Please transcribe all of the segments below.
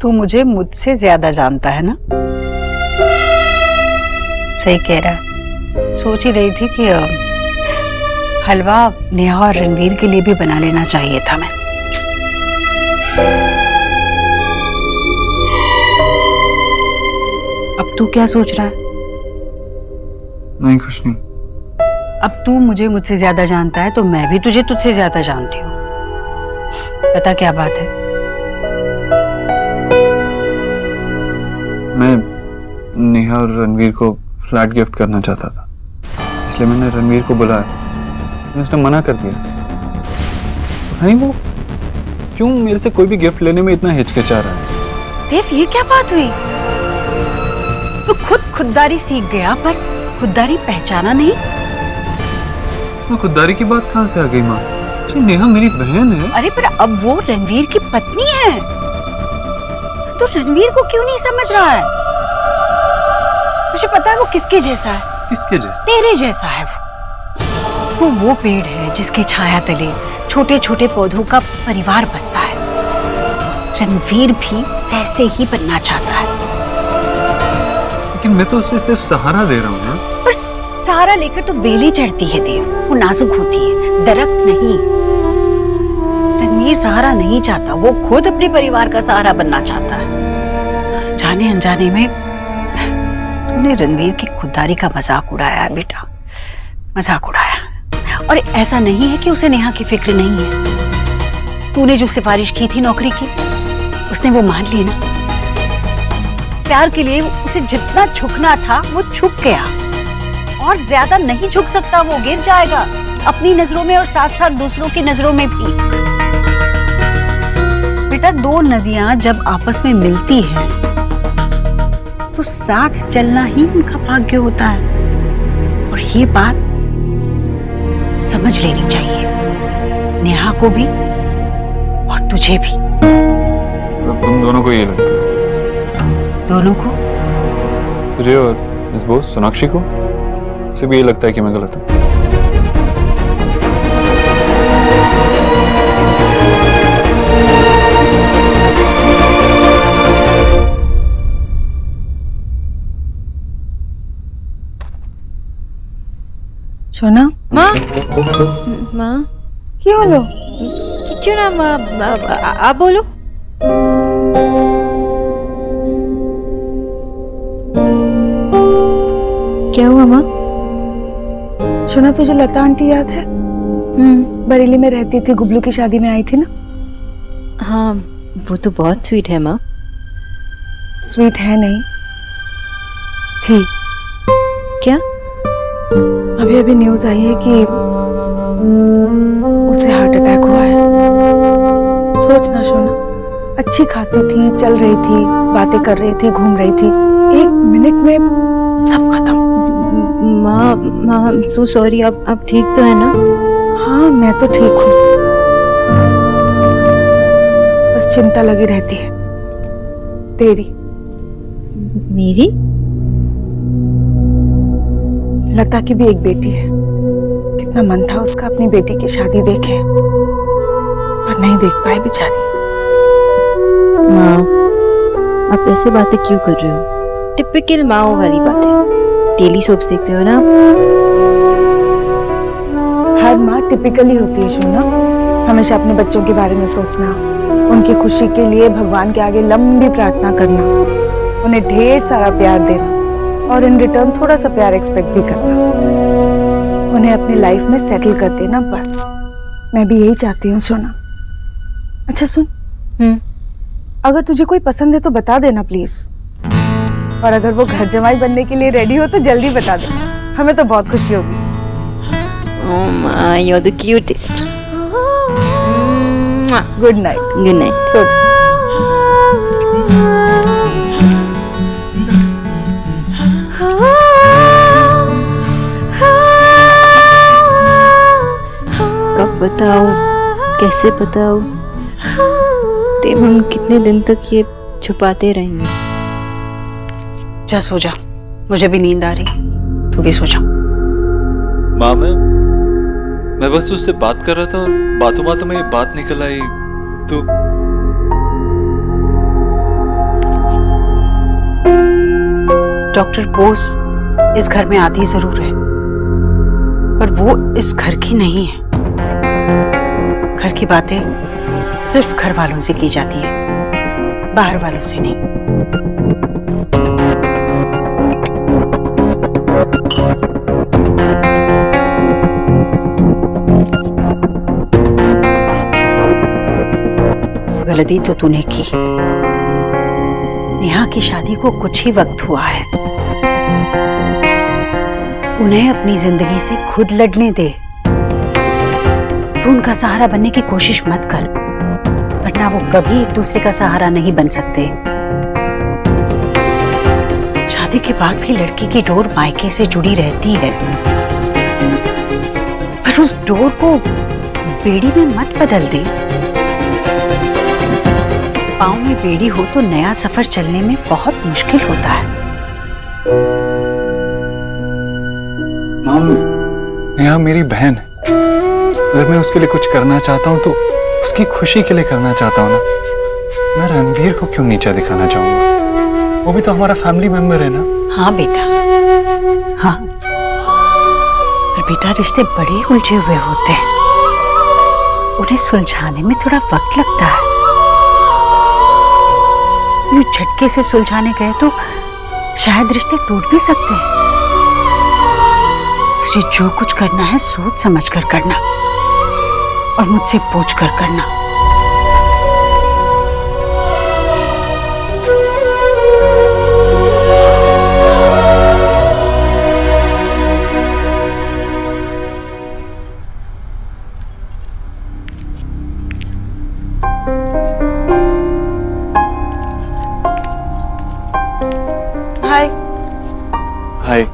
तू मुझे मुझसे ज्यादा जानता है ना? सही कह रहा है। सोच ही रही थी कि हलवा नेहा और रणवीर के लिए भी बना लेना चाहिए था। मैं अब तू क्या सोच रहा है? नहीं, कुछ नहीं। अब तू मुझसे ज्यादा जानता है तो मैं भी तुझे तुझसे ज्यादा जानती हूँ। पता क्या बात है? मैं नेहा और रणवीर को फ्लैट गिफ्ट करना चाहता था, इसलिए मैंने रणवीर को बुलाया, लेकिन उसने मना कर दिया। पता नहीं वो क्यों मेरे से कोई भी गिफ्ट लेने में इतना हिचकिचा रहा है। देव, ये क्या बात हुई? तू खुददारी सीख गया पर खुददारी पहचाना नहीं। इसमें खुददारी की बात कहाँ से आ गई माँ? नेहा मेरी बहन है। अरे पर अब वो रणवीर की पत्नी है, तो रणवीर को क्यों नहीं समझ रहा है? तुझे पता है वो किसके जैसा है? किसके जैसा? तेरे जैसा है वो। वो पेड़ है जिसके छाया तले छोटे छोटे पौधों का परिवार बसता है। रणवीर भी वैसे ही बनना चाहता है। लेकिन मैं तो उसे सिर्फ सहारा दे रहा हूँ ना। पर सहारा लेकर तो बेलें चढ़ती है देव, वो नाजुक होती है, दरख्त नहीं। रणवीर सहारा नहीं चाहता, वो खुद अपने परिवार का सहारा बनना चाहता है। जाने अनजाने में तूने रणवीर की खुददारी का मजाक उड़ाया है बेटा, मजाक उड़ाया। और ऐसा नहीं है कि उसे नेहा की फिक्र नहीं है। तूने जो सिफारिश की थी नौकरी की, उसने वो मान ली ना। प्यार के लिए उसे जितना झुकना था वो झुक गया, और ज्यादा नहीं झुक सकता। वो गिर जाएगा अपनी नजरों में और साथ साथ दूसरों की नजरों में भी। बेटा, दो नदियां जब आपस में मिलती हैं तो साथ चलना ही उनका भाग्य होता है। और ये बात समझ लेनी चाहिए, नेहा को भी और तुझे भी। तो तुम दोनों को ये लगता है? दोनों को? तुझे और इस बोस सोनाक्षी को? उसे भी ये लगता है कि मैं गलत हूँ। সোনা মা মা কি হলো? কিছু না মা, বলো। क्या हुआ माँ? सोना, तुझे लता आंटी याद है? बरेली में रहती थी, गुबलू की शादी में आई थी ना। हाँ, वो तो बहुत स्वीट है माँ। स्वीट है नहीं थी। क्या? अभी अभी न्यूज आई है कि उसे हार्ट अटैक हुआ है। सोचना सोना, अच्छी खासी थी, चल रही थी, बातें कर रही थी, घूम रही थी, 1 मिनट में सब खत्म। माँ सो सॉरी। अब ठीक तो है ना? हाँ, मैं तो ठीक हूँ, बस चिंता लगी रहती है तेरी। मेरी? लता की भी एक बेटी है। कितना मन था उसका अपनी बेटी की शादी देखे, पर नहीं देख पाए बेचारी। माँ, आप ऐसे बातें क्यों कर रहे हो? टिपिकल माँ वाली बातें। डेली सोप्स देखते हो ना? हर माँ टिपिकली होती है सोना। हमेशा अपने बच्चों के बारे में सोचना, उनकी खुशी के लिए भगवान के आगे लंबी प्रार्थना करना, उन्हें ढेर सारा प्यार देना और इन रिटर्न थोड़ा सा प्यार एक्सपेक्ट भी करना, उन्हें अपनी लाइफ में सेटल कर देना, बस। मैं भी यही चाहती हूँ सोना। अच्छा सुन, अगर तुझे कोई पसंद है तो बता देना प्लीज, और अगर वो घर जमाई बनने के लिए रेडी हो तो जल्दी बता दे, हमें तो बहुत खुशी होगी। Oh my, you're the cutest. Good night. Good night. सो जा। कब बताओ, कैसे बताओ? देव, हम कितने दिन तक ये छुपाते रहेंगे? जा सो जा, मुझे भी नींद आ रही, तू भी सो जा। माँ, मैं बस उससे बात कर रहा था और बातों बातों में ये बात निकल आई तो डॉक्टर बोस इस घर में आती जरूर है, पर वो इस घर की नहीं है। घर की बातें सिर्फ घर वालों से की जाती है, बाहर वालों से नहीं। गलती तो तूने की। नेहा की शादी को कुछ ही वक्त हुआ है, उन्हें अपनी जिंदगी से खुद लड़ने दे। तू उनका सहारा बनने की कोशिश मत कर, वरना वो कभी एक दूसरे का सहारा नहीं बन सकते। शादी के बाद भी लड़की की डोर मायके से जुड़ी रहती है, पर उस डोर को बेड़ी में मत बदल दे। पाँव में बेड़ी हो तो नया सफर चलने में बहुत मुश्किल होता है। माम, नेहा मेरी बहन है। अगर मैं उसके लिए कुछ करना चाहता हूँ तो उसकी खुशी के लिए करना चाहता हूँ ना। मैं रणवीर को क्यों नीचा दिखाना चाहूंगा? वो भी तो हमारा फैमिली मेंबर है ना। हाँ बेटा, हाँ, पर बेटा रिश्ते बड़े उलझे हुए होते हैं, उन्हें सुलझाने में थोड़ा वक्त लगता है। यूं झटके से सुलझाने गए तो शायद रिश्ते टूट भी सकते हैं। तुझे जो कुछ करना है सोच समझ कर करना, और मुझसे पूछ कर करना। हाय। हाय।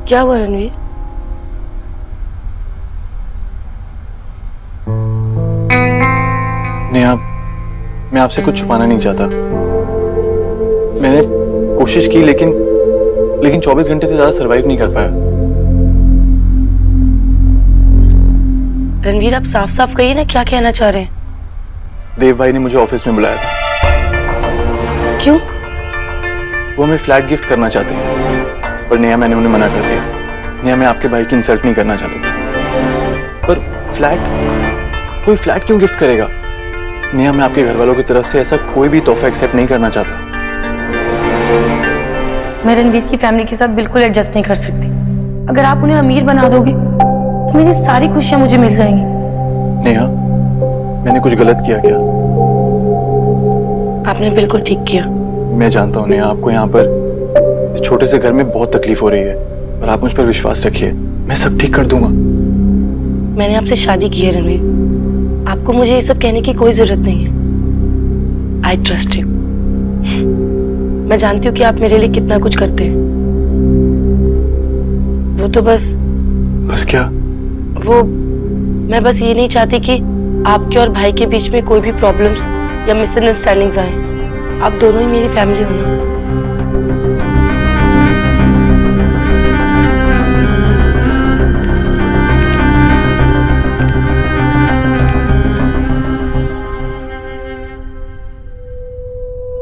क्या हुआ रणवीर? नेहा, मैं आपसे कुछ छुपाना नहीं चाहता। मैंने कोशिश की लेकिन 24 घंटे से ज्यादा सरवाइव नहीं कर पाया। रणवीर आप साफ साफ कहिए ना, क्या कहना चाह रहे हैं? देव भाई ने मुझे ऑफिस में बुलाया था। क्यों? वो हमें फ्लैट गिफ्ट करना चाहते हैं, पर नेहा मैंने उन्हें मना कर दिया। नेहा, मैं आपके भाई की इंसल्ट नहीं करना चाहता था, पर कोई फ्लैट क्यों गिफ्ट करेगा? नेहा, मैं आपके घर वालों की तरफ से ऐसा कोई भी तोहफा एक्सेप्ट नहीं करना चाहता। मैं रणवीर की फैमिली के साथ बिल्कुल एडजस्ट नहीं कर सकती। अगर आप उन्हें अमीर बना दोगे तो मेरी सारी खुशियां मुझे मिल जाएंगी। नेहा, मैंने कुछ गलत किया क्या? आपने बिल्कुल ठीक किया। मैं जानता हूँ नेहा, आपको यहाँ पर इस छोटे से घर में बहुत तकलीफ हो रही है, पर आप मुझ पर विश्वास रखिए, मैं सब ठीक कर दूंगा। मैंने आपसे शादी की है रणवीर, आपको मुझे ये सब कहने की कोई जरूरत नहीं है। I trust you. मैं जानती हूँ कि आप मेरे लिए कितना कुछ करते हैं। वो तो बस क्या? मैं बस ये नहीं चाहती कि आपके और भाई के बीच में कोई भी प्रॉब्लम्स या मिसअंडरस्टैंडिंग्स आए। आप दोनों ही मेरी फैमिली हो ना।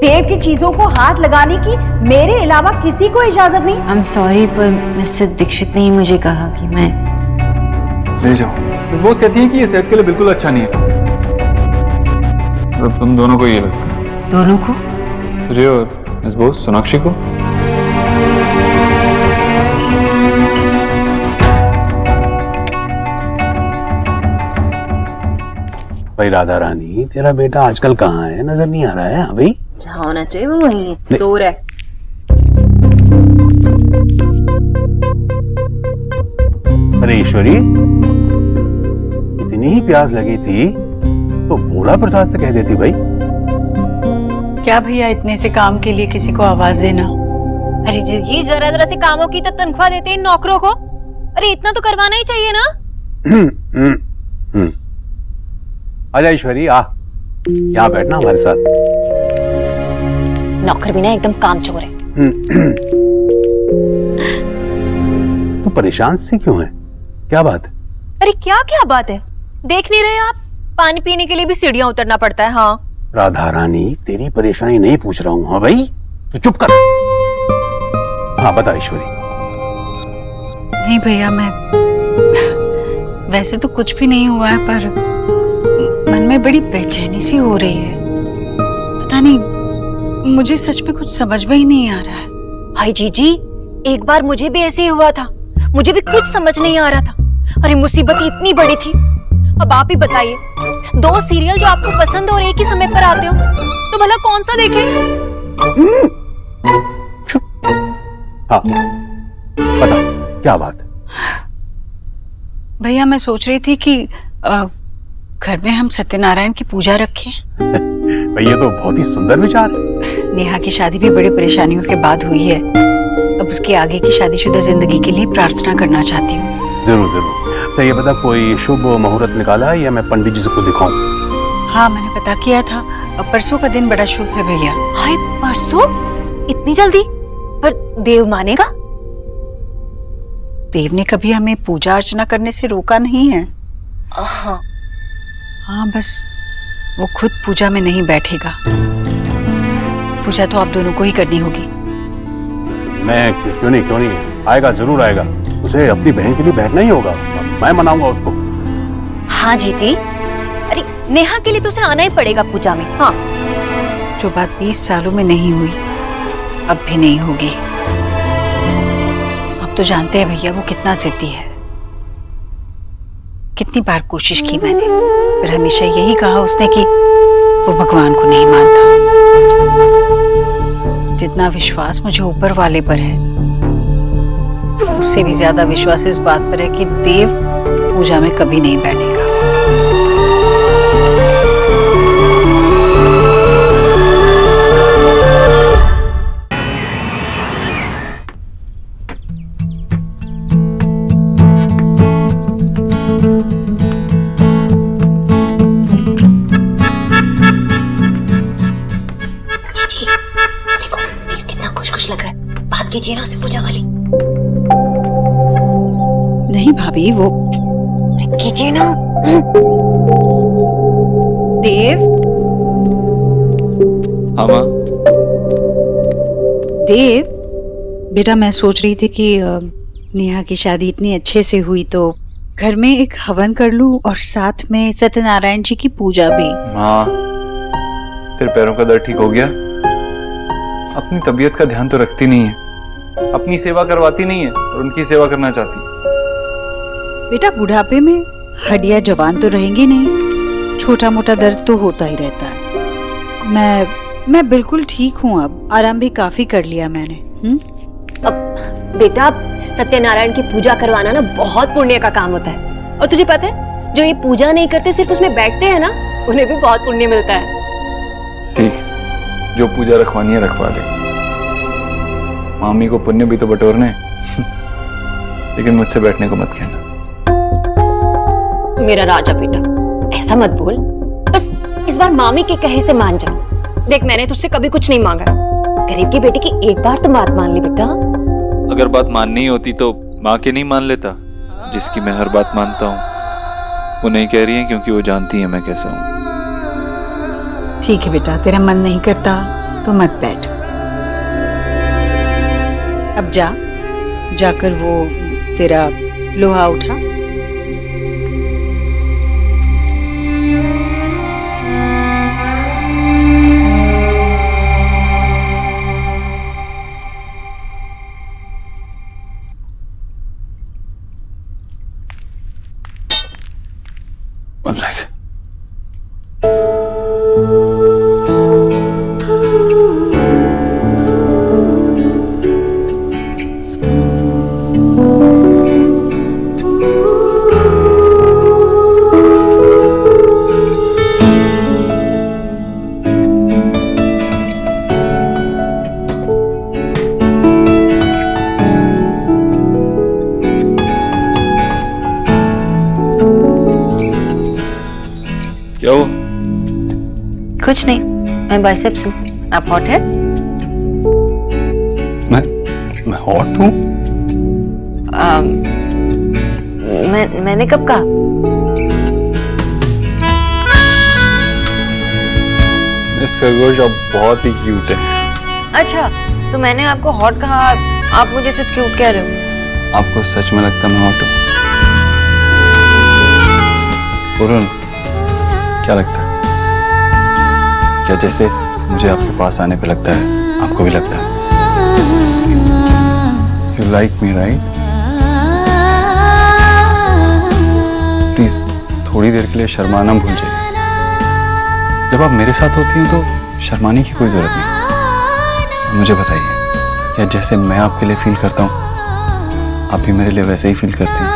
देव की चीजों को हाथ लगाने की मेरे अलावा किसी को इजाजत नहीं। आई एम सॉरी, पर मिस्टर दीक्षित ने ही मुझे कहा कि मैं ले जाओ। मिस बोस कहती है कि ये सेहत के लिए बिल्कुल अच्छा नहीं है। अब तुम दोनों को ये लगता है? दोनों को? तुझे और मिस बोस सोनाक्षी को? भाई राधा रानी, तेरा बेटा आजकल कहाँ है? नजर नहीं आ रहा है। अभी जहाँ होना चाहिए वो वहीं है, दूर है। अरे ईश्वरी, इतनी ही प्यास लगी थी तो भोला प्रसाद से कह देती भाई। क्या भैया, इतने से काम के लिए किसी को आवाज देना? अरे जी, जरा जरा से कामों की तो तनख्वाह देते हैं नौकरों को। अरे इतना तो करवाना ही चाहिए ना। आजा ईश्वरी, आ यहाँ बैठना हमारे साथ। नौकर भी ना एकदम कामचोर है। तू परेशान सी क्यों है? क्या बात है? अरे क्या क्या बात है? देख नहीं रहे आप? पानी पीने के लिए भी सीढ़ियां उतरना पड़ता है। हाँ राधा रानी, तेरी परेशानी नहीं पूछ रहा हूँ। हाँ भाई, तू चुप कर। हाँ बता ईश्वरी। नहीं भैया, मैं वैसे तो कुछ भी नहीं हुआ है, पर मन में बड़ी बेचैनी सी हो रही है। पता नहीं, मुझे सच में कुछ समझ में ही नहीं आ रहा है। हाय जीजी, एक बार मुझे भी ऐसे ही हुआ था, मुझे भी कुछ समझ नहीं आ रहा था। अरे मुसीबत इतनी बड़ी थी। अब आप ही बताइए, 2 सीरियल जो आपको पसंद और एक ही समय पर आते हो, तो भला कौन सा देखें? हाँ बता, क्या बात है? भैया मैं सोच रही थी कि घर में हम सत्यनारायण की पूजा रखें। भाई ये तो बहुत ही सुंदर विचार है। नेहा की शादी भी बड़ी परेशानियों के बाद हुई है। अब उसकी आगे की शादीशुदा जिंदगी के लिए प्रार्थना करना चाहती हूँ। जरूर जरूर। अच्छा ये बता, कोई शुभ मुहूर्त निकाला है या मैं पंडित जी से को दिखाऊं? हाँ मैंने पता किया था, परसों का दिन बड़ा शुभ है भैया। हाय परसों? इतनी जल्दी? पर देव मानेगा? देव ने कभी हमें पूजा अर्चना करने से रोका नहीं है। हाँ बस वो खुद पूजा में नहीं बैठेगा। पूजा तो आप दोनों को ही करनी होगी। मैं क्यों नहीं आएगा, जरूर आएगा। उसे अपनी बहन के लिए बैठना ही होगा, मैं मनाऊंगा उसको। हाँ जीजी, अरे नेहा के लिए तो उसे आना ही पड़ेगा पूजा में। हाँ, जो बात 20 सालों में नहीं हुई अब भी नहीं होगी। अब तो जानते हैं भैया वो कितना जिद्दी है। कितनी बार कोशिश की मैंने, पर हमेशा यही कहा उसने कि वो भगवान को नहीं मानता। जितना विश्वास मुझे ऊपर वाले पर है, उससे भी ज्यादा विश्वास इस बात पर है कि देव पूजा में कभी नहीं बैठेगा। कीजिए ना उससे पूजा वाली। नहीं भाभी, वो कीजिए ना। देव। हाँ माँ। देव बेटा, मैं सोच रही थी कि नेहा की शादी इतनी अच्छे से हुई तो घर में एक हवन कर लूं और साथ में सत्यनारायण जी की पूजा भी। माँ, तेरे पैरों का दर्द ठीक हो गया? अपनी तबीयत का ध्यान तो रखती नहीं है, अपनी सेवा करवाती नहीं है और उनकी सेवा करना चाहती। बेटा बुढ़ापे में हड्डियां जवान तो रहेंगी नहीं, छोटा मोटा दर्द तो होता ही रहता है। मैं बिल्कुल ठीक हूँ, अब आराम भी काफी कर लिया मैंने। अब बेटा, सत्यनारायण की पूजा करवाना ना बहुत पुण्य का काम होता है। और तुझे पता है, जो ये पूजा नहीं करते सिर्फ उसमें बैठते हैं ना, उन्हें भी बहुत पुण्य मिलता है। ठीक, जो पूजा रखवानी है रखवा ले। मामी को पुण्य भी तो बटोरने, लेकिन मुझसे बैठने को मत कहना। मेरा राजा बेटा, ऐसा मत बोल। बस इस बार मामी के कहे से मान जा। देख, मैंने तुझसे कभी कुछ नहीं मांगा। गरीब की बेटी की एक बार तो बात मान ली बेटा। अगर बात माननी होती तो माँ के नहीं मान लेता, जिसकी मैं हर बात मानता हूँ। वो नहीं कह रही है क्योंकि वो जानती है मैं कैसा हूँ। ठीक है बेटा, तेरा मन नहीं करता तो मत बैठ। अब जाकर वो तेरा लोहा उठा। One second. क्या हुआ? कुछ नहीं, मैं बाइसेप्स हूँ। आप हॉट है? मैं हॉट हूँ? मैंने कब कहा? मिस खरगोश अब बहुत ही क्यूट है। अच्छा, तो मैंने आपको हॉट कहा, आप मुझे सिर्फ क्यूट कह रहे हो। आपको सच में लगता है मैं हॉट हूँ? पुरुन, क्या लगता है? क्या जैसे मुझे आपके पास आने पे लगता है, आपको भी लगता है? You like me, right? Please थोड़ी देर के लिए शर्माना भूल जाइए। जब आप मेरे साथ होती हैं तो शर्माने की कोई जरूरत नहीं। मुझे बताइए, क्या जैसे मैं आपके लिए फील करता हूँ आप भी मेरे लिए वैसे ही फील करती हैं?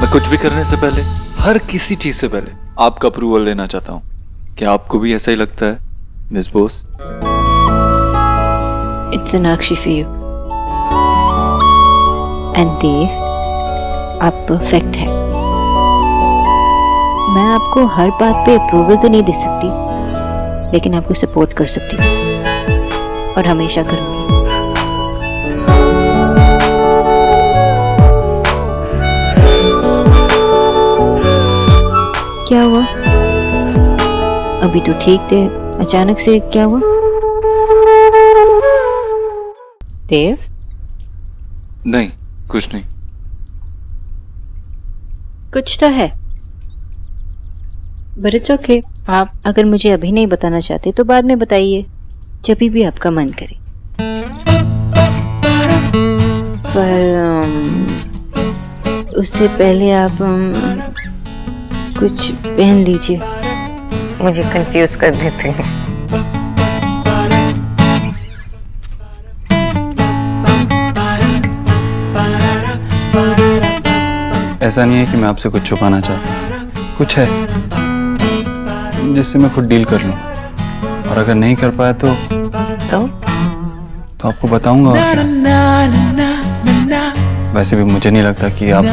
मैं कुछ भी करने से पहले, हर किसी चीज से पहले आपका अप्रूवल लेना चाहता हूँ। क्या आपको भी ऐसा ही लगता है miss Bose? It's Sonakshi for you. And Dev, आप परफेक्ट है। मैं आपको हर बात पे अप्रूवल तो नहीं दे सकती, लेकिन आपको सपोर्ट कर सकती हूँ और हमेशा करूँगी। क्या हुआ? अभी तो ठीक थे, अचानक से क्या हुआ? देव? नहीं, कुछ नहीं। कुछ तो है, बट इट्स ओके। आप अगर मुझे अभी नहीं बताना चाहते तो बाद में बताइए, जब भी आपका मन करे। पर उससे पहले आप कुछ पहन लीजिए, मुझे कंफ्यूज कर देते हैं। ऐसा नहीं है कि मैं आपसे कुछ छुपाना चाहता, कुछ है जिससे मैं खुद डील कर लूं, और अगर नहीं कर पाया तो आपको बताऊंगा। और क्या? वैसे भी मुझे नहीं लगता कि आप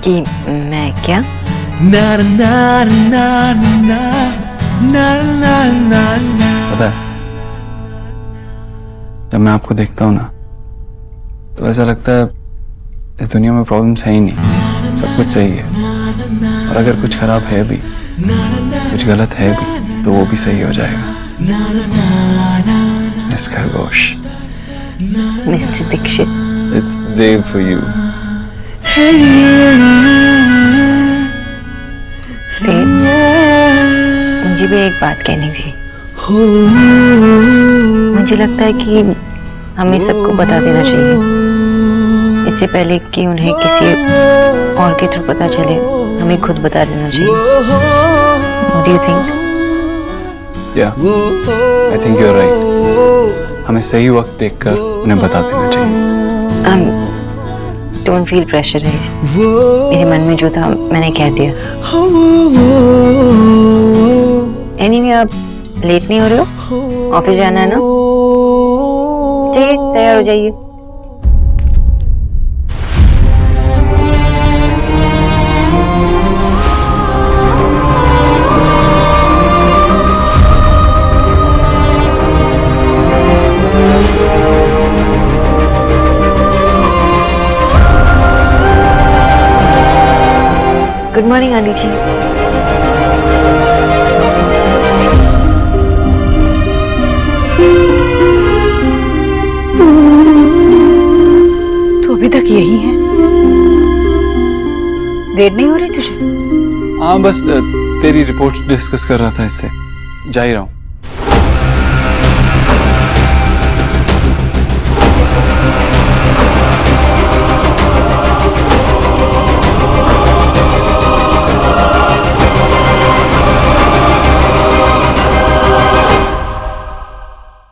कि मैं क्या? पता है, जब मैं आपको देखता हूँ ना तो ऐसा लगता है इस दुनिया में प्रॉब्लम्स है ही नहीं, सब कुछ सही है। और अगर कुछ खराब है भी, कुछ गलत है भी, तो वो भी सही हो जाएगा। मिस खरगोश। Mister Dikshit. It's Dev for you. मुझे भी एक बात कहनी थी। मुझे लगता है कि हमें सबको बता देना चाहिए, इससे पहले कि उन्हें किसी और के थ्रू पता चले। हमें खुद बता देना चाहिए। What do you think? Yeah, I think you're right. हमें सही वक्त देखकर उन्हें बता देना चाहिए। Don't feel pressurized. मेरे मन में जो था मैंने कह दिया। Anyway, आप लेट नहीं हो रहे हो? ऑफिस जाना है ना? चलिए तैयार हो जाइए। गुड मॉर्निंग आंटी जी। तू अभी तक यही है? देर नहीं हो रही तुझे? हाँ, बस तेरी रिपोर्ट डिस्कस कर रहा था, इससे जा ही रहा हूँ।